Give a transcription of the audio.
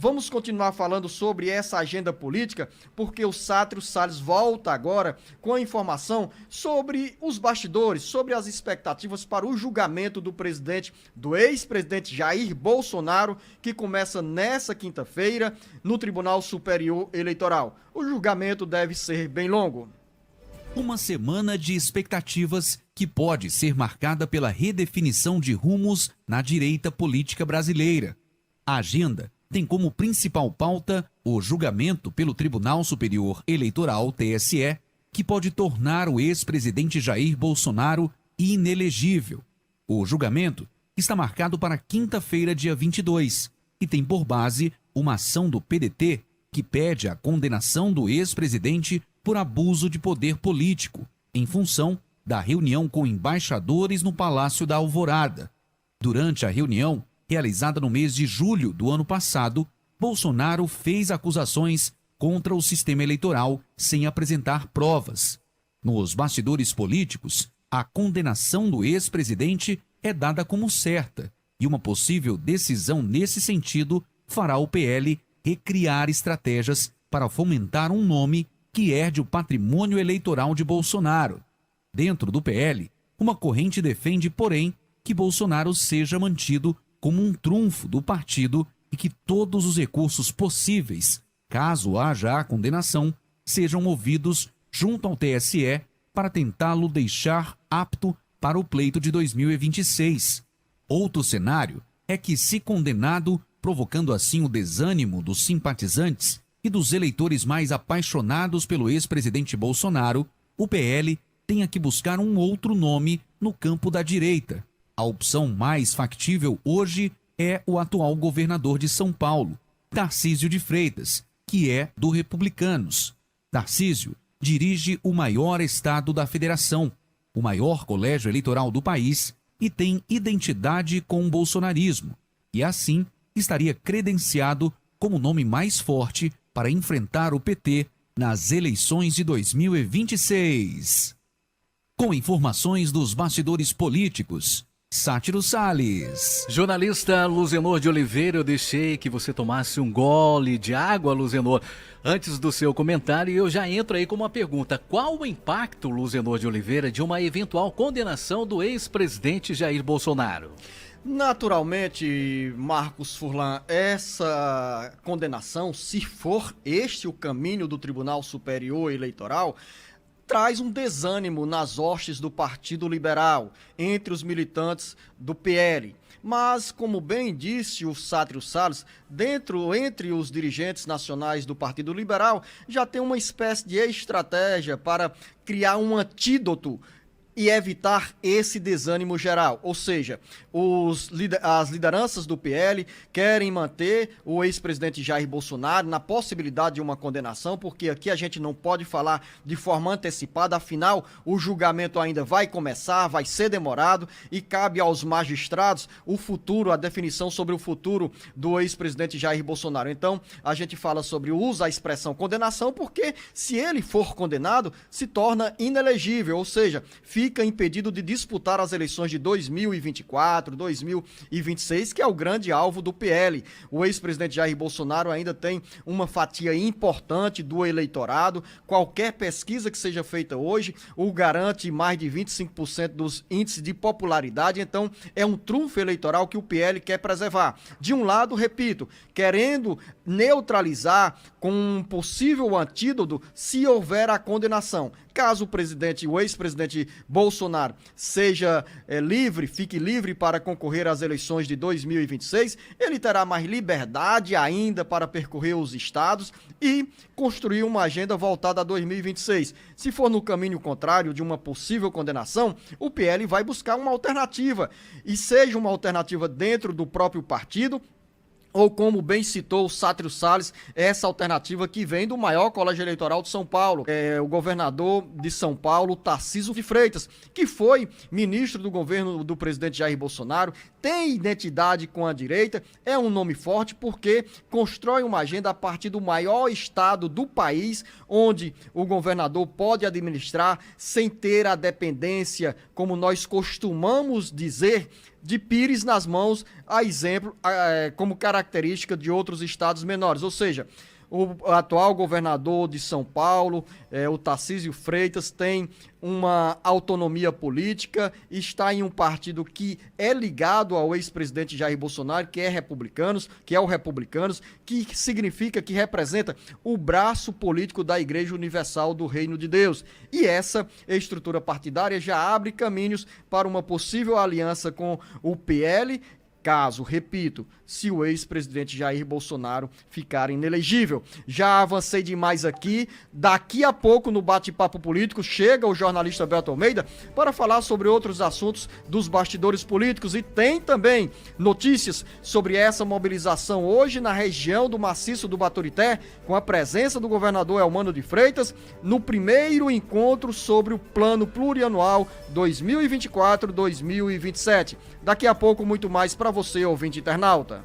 vamos continuar falando sobre essa agenda política, porque o Sátrio Salles volta agora com a informação sobre os bastidores, sobre as expectativas para o julgamento do ex-presidente Jair Bolsonaro, que começa nessa quinta-feira no Tribunal Superior Eleitoral. O julgamento deve ser bem longo. Uma semana de expectativas que pode ser marcada pela redefinição de rumos na direita política brasileira. A agenda tem como principal pauta o julgamento pelo Tribunal Superior Eleitoral, TSE, que pode tornar o ex-presidente Jair Bolsonaro inelegível. O julgamento está marcado para quinta-feira, dia 22, e tem por base uma ação do PDT que pede a condenação do ex-presidente por abuso de poder político, em função da reunião com embaixadores no Palácio da Alvorada. Durante a reunião, realizada no mês de julho do ano passado, Bolsonaro fez acusações contra o sistema eleitoral sem apresentar provas. Nos bastidores políticos, a condenação do ex-presidente é dada como certa, e uma possível decisão nesse sentido fará o PL recriar estratégias para fomentar um nome que herde o patrimônio eleitoral de Bolsonaro. Dentro do PL, uma corrente defende, porém, que Bolsonaro seja mantido como um trunfo do partido e que todos os recursos possíveis, caso haja a condenação, sejam movidos junto ao TSE para tentá-lo deixar apto para o pleito de 2026. Outro cenário é que, se condenado, provocando assim o desânimo dos simpatizantes e dos eleitores mais apaixonados pelo ex-presidente Bolsonaro, o PL tenha que buscar um outro nome no campo da direita. A opção mais factível hoje é o atual governador de São Paulo, Tarcísio de Freitas, que é do Republicanos. Tarcísio dirige o maior estado da federação, o maior colégio eleitoral do país, e tem identidade com o bolsonarismo, e assim estaria credenciado como o nome mais forte para enfrentar o PT nas eleições de 2026. Com informações dos bastidores políticos, Sátiro Salles. Jornalista Luzenor de Oliveira, eu deixei que você tomasse um gole de água, Luzenor, antes do seu comentário, e eu já entro aí com uma pergunta. Qual o impacto, Luzenor de Oliveira, de uma eventual condenação do ex-presidente Jair Bolsonaro? Naturalmente, Marcos Furlan, essa condenação, se for este o caminho do Tribunal Superior Eleitoral, traz um desânimo nas hostes do Partido Liberal, entre os militantes do PL. Mas, como bem disse o Sátrio Salles, entre os dirigentes nacionais do Partido Liberal, já tem uma espécie de estratégia para criar um antídoto e evitar esse desânimo geral. Ou seja, as lideranças do PL querem manter o ex-presidente Jair Bolsonaro na possibilidade de uma condenação, porque aqui a gente não pode falar de forma antecipada, afinal, o julgamento ainda vai começar, vai ser demorado e cabe aos magistrados a definição sobre o futuro do ex-presidente Jair Bolsonaro. Então, a gente fala usa a expressão condenação, porque se ele for condenado, se torna inelegível, ou seja, fica impedido de disputar as eleições de 2024, 2026, que é o grande alvo do PL. O ex-presidente Jair Bolsonaro ainda tem uma fatia importante do eleitorado. Qualquer pesquisa que seja feita hoje o garante mais de 25% dos índices de popularidade. Então, é um trunfo eleitoral que o PL quer preservar. De um lado, repito, querendo neutralizar com um possível antídoto se houver a condenação. Caso o ex-presidente Bolsonaro seja fique livre para concorrer às eleições de 2026, ele terá mais liberdade ainda para percorrer os estados e construir uma agenda voltada a 2026. Se for no caminho contrário de uma possível condenação, o PL vai buscar uma alternativa, e seja uma alternativa dentro do próprio partido, ou, como bem citou o Sátrio Salles, essa alternativa que vem do maior colégio eleitoral de São Paulo, o governador de São Paulo, Tarcísio de Freitas, que foi ministro do governo do presidente Jair Bolsonaro, tem identidade com a direita, é um nome forte porque constrói uma agenda a partir do maior estado do país, onde o governador pode administrar sem ter a dependência, como nós costumamos dizer, de pires nas mãos, a exemplo, como característica de outros estados menores. Ou seja, o atual governador de São Paulo, o Tarcísio Freitas, tem uma autonomia política, está em um partido que é ligado ao ex-presidente Jair Bolsonaro, que é o Republicanos, que significa que representa o braço político da Igreja Universal do Reino de Deus. E essa estrutura partidária já abre caminhos para uma possível aliança com o PL, caso, repito, se o ex-presidente Jair Bolsonaro ficar inelegível. Já avancei demais aqui. Daqui a pouco, no Bate-Papo Político, chega o jornalista Beto Almeida para falar sobre outros assuntos dos bastidores políticos. E tem também notícias sobre essa mobilização hoje na região do Maciço do Baturité, com a presença do governador Elmano de Freitas, no primeiro encontro sobre o Plano Plurianual 2024-2027. Daqui a pouco, muito mais para você, ouvinte internauta.